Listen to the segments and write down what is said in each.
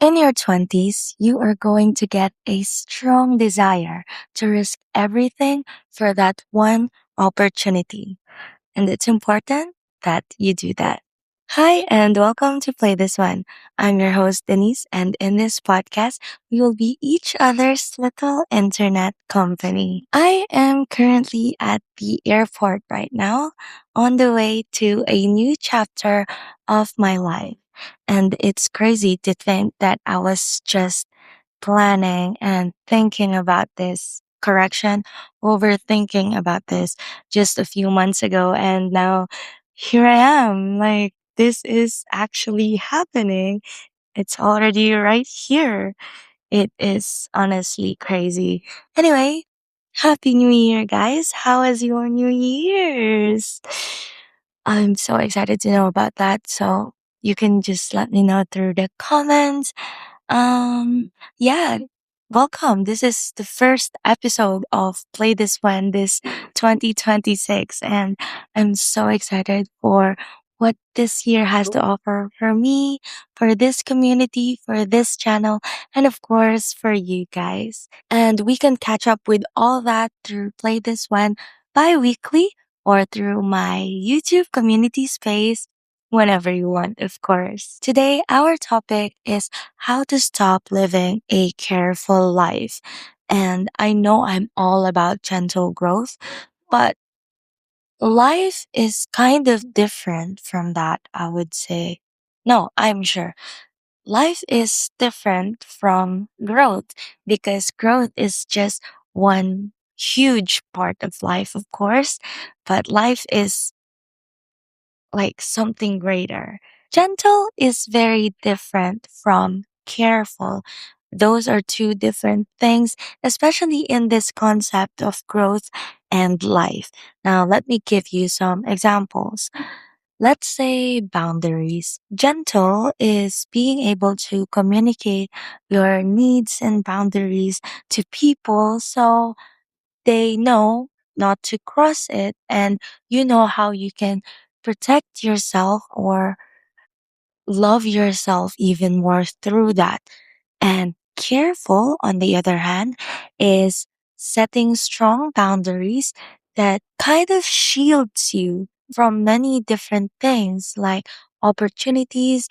In your 20s, you are going to get a strong desire to risk everything for that one opportunity. And it's important that you do that. Hi, and welcome to Play This One. I'm your host, Denise, and in this podcast, we will be each other's little internet company. I am currently at the airport right now, on the way to a new chapter of my life. And it's crazy to think that I was just planning and thinking about this correction, overthinking about this just a few months ago. And now here I am. Like, this is actually happening. It's already right here. It is honestly crazy. Anyway, Happy New Year, guys. How was your New Year's? I'm so excited to know about that. So you can just let me know through the comments. Yeah, welcome. This is the first episode of Play This One, this 2026. And I'm so excited for what this year has to offer for me, for this community, for this channel, and of course for you guys. And we can catch up with all that through Play This One bi-weekly or through my YouTube community space whenever you want, of course. Today, our topic is how to stop living a careful life. And I know I'm all about gentle growth, but life is kind of different from that, I would say. No, I'm sure. Life is different from growth because growth is just one huge part of life, of course, but life is like something greater. Gentle is very different from careful. Those are two different things, especially in this concept of growth and life. Now, let me give you some examples. Let's say boundaries. Gentle is being able to communicate your needs and boundaries to people so they know not to cross it, and you know how you can protect yourself or love yourself even more through that. And careful, on the other hand, is setting strong boundaries that kind of shields you from many different things like opportunities,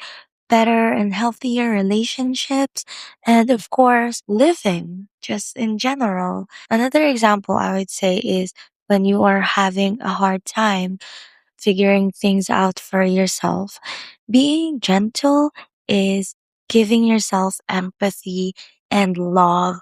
better and healthier relationships, and of course, living just in general. Another example I would say is when you are having a hard time figuring things out for yourself. Being gentle is giving yourself empathy and love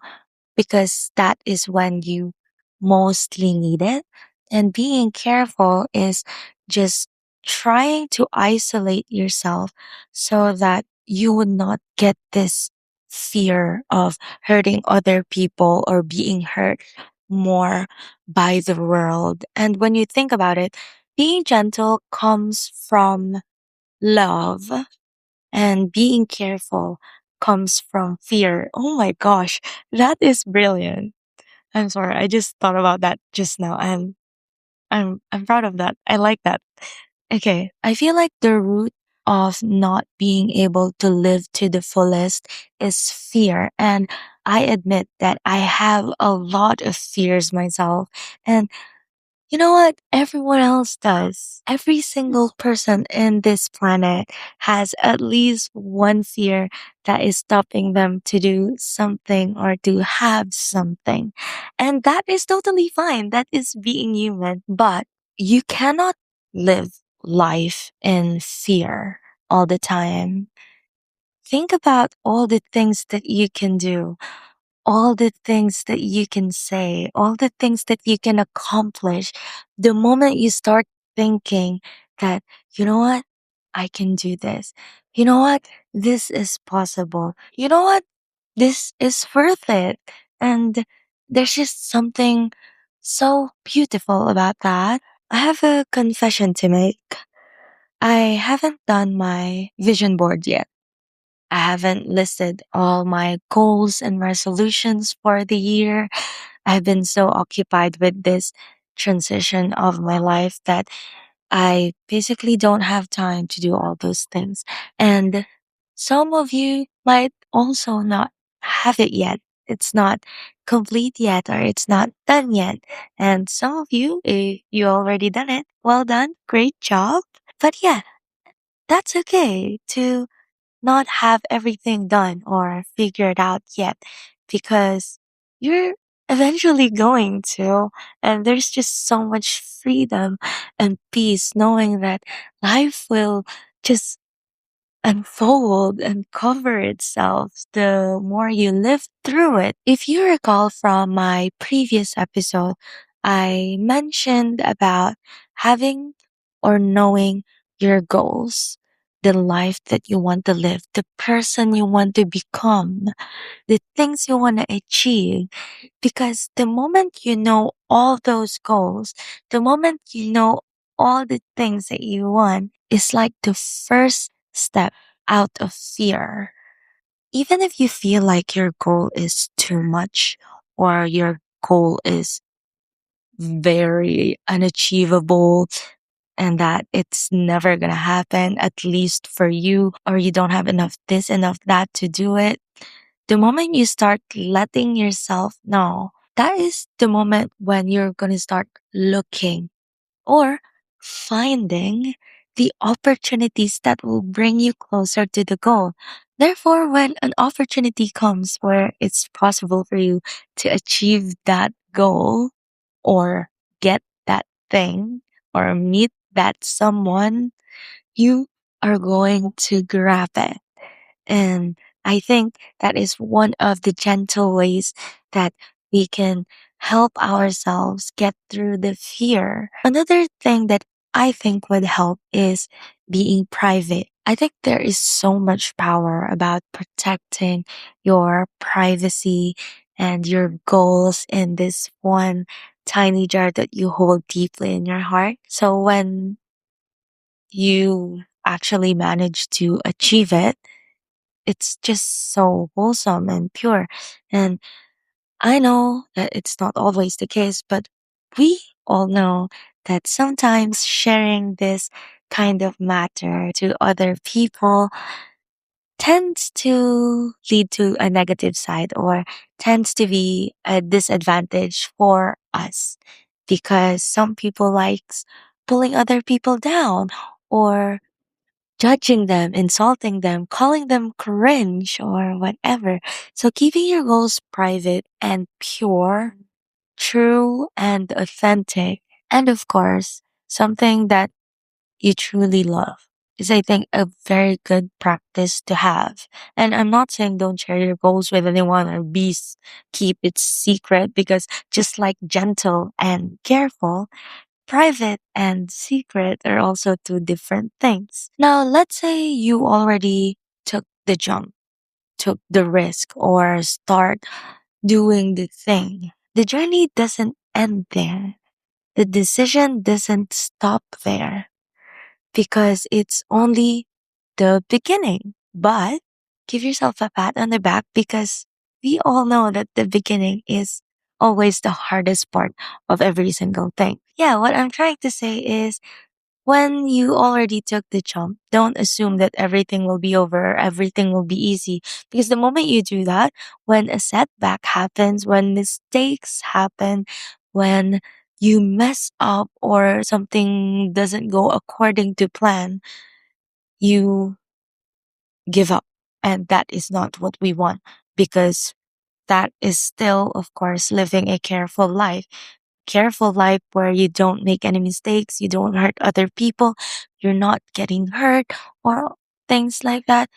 because that is when you mostly need it. And being careful is just trying to isolate yourself so that you would not get this fear of hurting other people or being hurt more by the world. And when you think about it, being gentle comes from love and being careful comes from fear. Oh my gosh, that is brilliant. I'm sorry, I just thought about that just now and I'm proud of that. I like that. Okay, I feel like the root of not being able to live to the fullest is fear. And I admit that I have a lot of fears myself. And you know what? Everyone else does. Every single person in this planet has at least one fear that is stopping them to do something or to have something. And that is totally fine. That is being human. But you cannot live life in fear all the time. Think about all the things that you can do, all the things that you can say, all the things that you can accomplish, the moment you start thinking that, you know what, I can do this. You know what, this is possible. You know what, this is worth it. And there's just something so beautiful about that. I have a confession to make. I haven't done my vision board yet. I haven't listed all my goals and resolutions for the year. I've been so occupied with this transition of my life that I basically don't have time to do all those things. And Some of you might also not have it yet. It's not complete yet or it's not done yet. And some of you, if you already done it, well done. Great job. But yeah, that's okay to not have everything done or figured out yet because you're eventually going to. And there's just so much freedom and peace knowing that life will just unfold and cover itself the more you live through it. If you recall from my previous episode, I mentioned about having or knowing your goals, the life that you want to live, the person you want to become, the things you want to achieve. Because the moment you know all those goals, the moment you know all the things that you want, is like the first step out of fear. Even if you feel like your goal is too much or your goal is very unachievable and that it's never going to happen, at least for you, or you don't have enough this, enough that to do it, the moment you start letting yourself know, that is the moment when you're going to start looking or finding the opportunities that will bring you closer to the goal. Therefore, when an opportunity comes where it's possible for you to achieve that goal or get that thing or meet that someone, you are going to grab it. And I think that is one of the gentle ways that we can help ourselves get through the fear. Another thing that I think would help is being private. I think there is so much power about protecting your privacy and your goals in this one tiny jar that you hold deeply in your heart. So when you actually manage to achieve it, it's just so wholesome and pure. And I know that it's not always the case, but we all know that sometimes sharing this kind of matter to other people tends to lead to a negative side or tends to be a disadvantage for us because some people likes pulling other people down or judging them, insulting them, calling them cringe or whatever. So keeping your goals private and pure, true and authentic, and of course, something that you truly love is, I think, a very good practice to have. And I'm not saying don't share your goals with anyone or keep it secret because just like gentle and careful, private and secret are also two different things. Now, let's say you already took the jump, took the risk, or start doing the thing. The journey doesn't end there. The decision doesn't stop there because it's only the beginning. But give yourself a pat on the back because we all know that the beginning is always the hardest part of every single thing. Yeah, what I'm trying to say is when you already took the jump, don't assume that everything will be over, everything will be easy. Because the moment you do that, when a setback happens, when mistakes happen, when you mess up or something doesn't go according to plan, you give up. And that is not what we want because that is still, of course, living a careful life where you don't make any mistakes, you don't hurt other people, you're not getting hurt or things like that.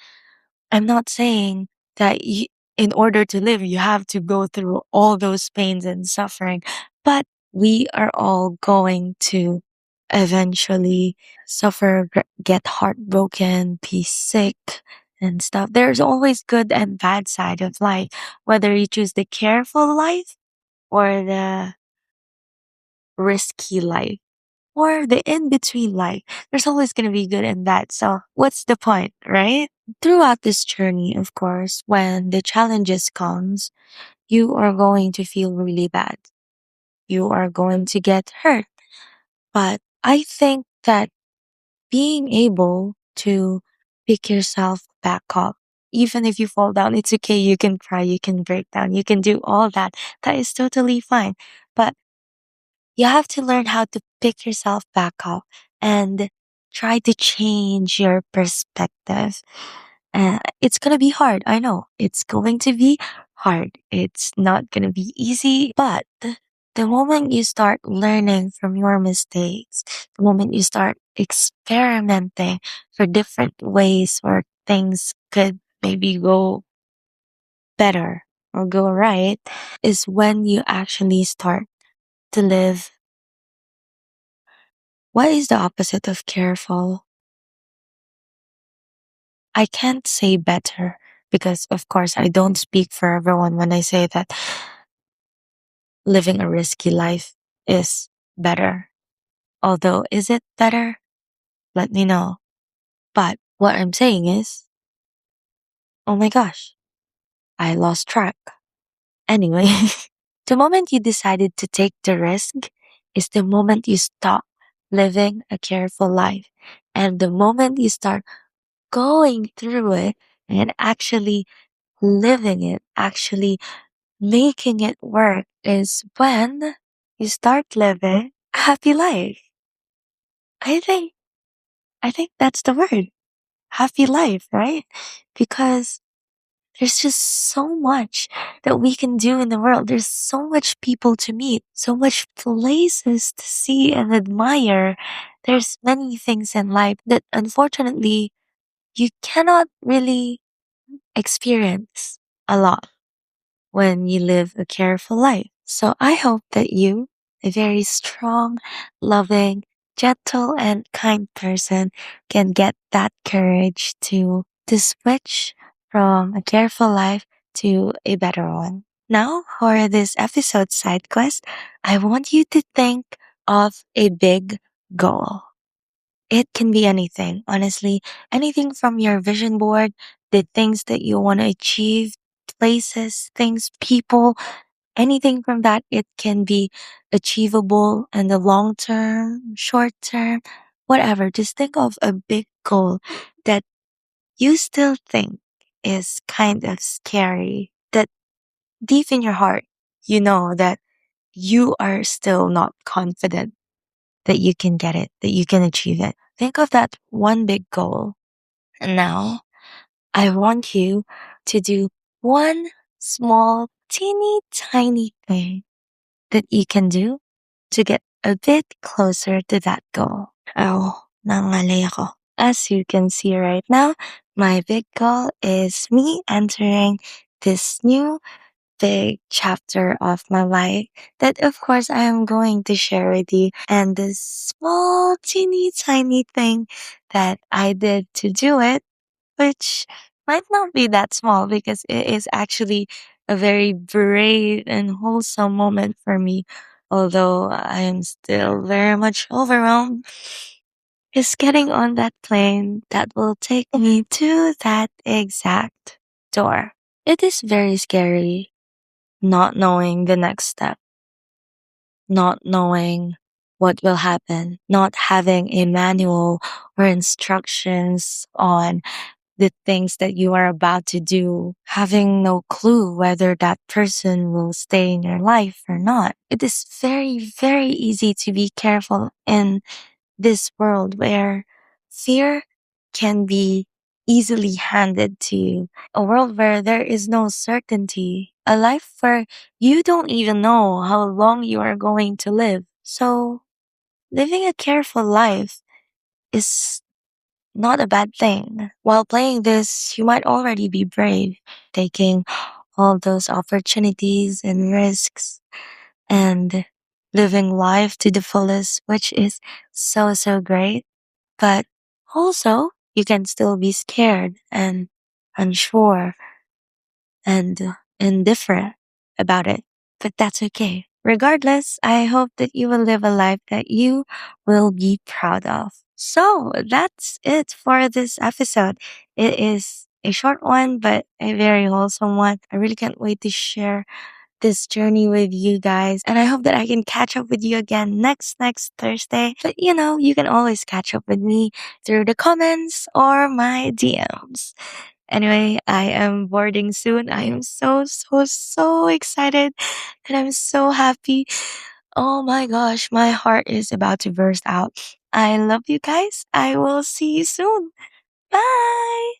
I'm not saying that in order to live, you have to go through all those pains and suffering, but we are all going to eventually suffer, get heartbroken, be sick and stuff. There's always good and bad side of life, whether you choose the careful life or the risky life or the in between life. There's always going to be good and bad. So what's the point, right? Throughout this journey, of course, when the challenges comes, you are going to feel really bad. You are going to get hurt. But I think that being able to pick yourself back up. Even if you fall down, it's okay. You can cry, you can break down, you can do all that. That is totally fine. But you have to learn how to pick yourself back up and try to change your perspective. It's going to be hard. I know it's going to be hard. It's not going to be easy, but the moment you start learning from your mistakes, the moment you start experimenting for different ways where things could maybe go better or go right, is when you actually start to live. What is the opposite of careful? I can't say better because, of course, I don't speak for everyone when I say that living a risky life is better. Although, is it better? Let me know. But what I'm saying is, oh my gosh, I lost track. Anyway, the moment you decided to take the risk is the moment you stop living a careful life. And the moment you start going through it and actually living it, actually making it work is when you start living a happy life. I think I think that's the word. Happy life, right? Because there's just so much that we can do in the world. There's so much people to meet, so much places to see and admire. There's many things in life that unfortunately you cannot really experience a lot when you live a careful life. So I hope that you, a very strong, loving, gentle, and kind person, can get that courage to switch from a careful life to a better one. Now, for this episode side quest, I want you to think of a big goal. It can be anything, honestly, anything from your vision board, the things that you want to achieve, places, things, people, anything from that. It can be achievable in the long term, short term, whatever. Just think of a big goal that you still think is kind of scary, that deep in your heart, you know that you are still not confident that you can get it, that you can achieve it. Think of that one big goal. And now I want you to do one small, teeny tiny thing that you can do to get a bit closer to that goal. Oh, nangalay ako. As you can see right now, my big goal is me entering this new big chapter of my life that of course I am going to share with you. And this small teeny tiny thing that I did to do it, which might not be that small because it is actually a very brave and wholesome moment for me. Although I am still very much overwhelmed, is getting on that plane that will take me to that exact door. It is very scary not knowing the next step, not knowing what will happen, not having a manual or instructions on the things that you are about to do, having no clue whether that person will stay in your life or not. It is very, very easy to be careful in this world where fear can be easily handed to you. A world where there is no certainty. A life where you don't even know how long you are going to live. So, living a careful life is not a bad thing. While playing this, you might already be brave, taking all those opportunities and risks and living life to the fullest, which is so, so great. But also, you can still be scared and unsure and indifferent about it. But that's okay. Regardless, I hope that you will live a life that you will be proud of. So that's it for this episode. It is a short one, but a very wholesome one. I really can't wait to share this journey with you guys. And I hope that I can catch up with you again next Thursday. But you can always catch up with me through the comments or my DMs. Anyway, I am boarding soon. I am so, so, so excited and I'm so happy. Oh my gosh, my heart is about to burst out. I love you guys. I will see you soon. Bye.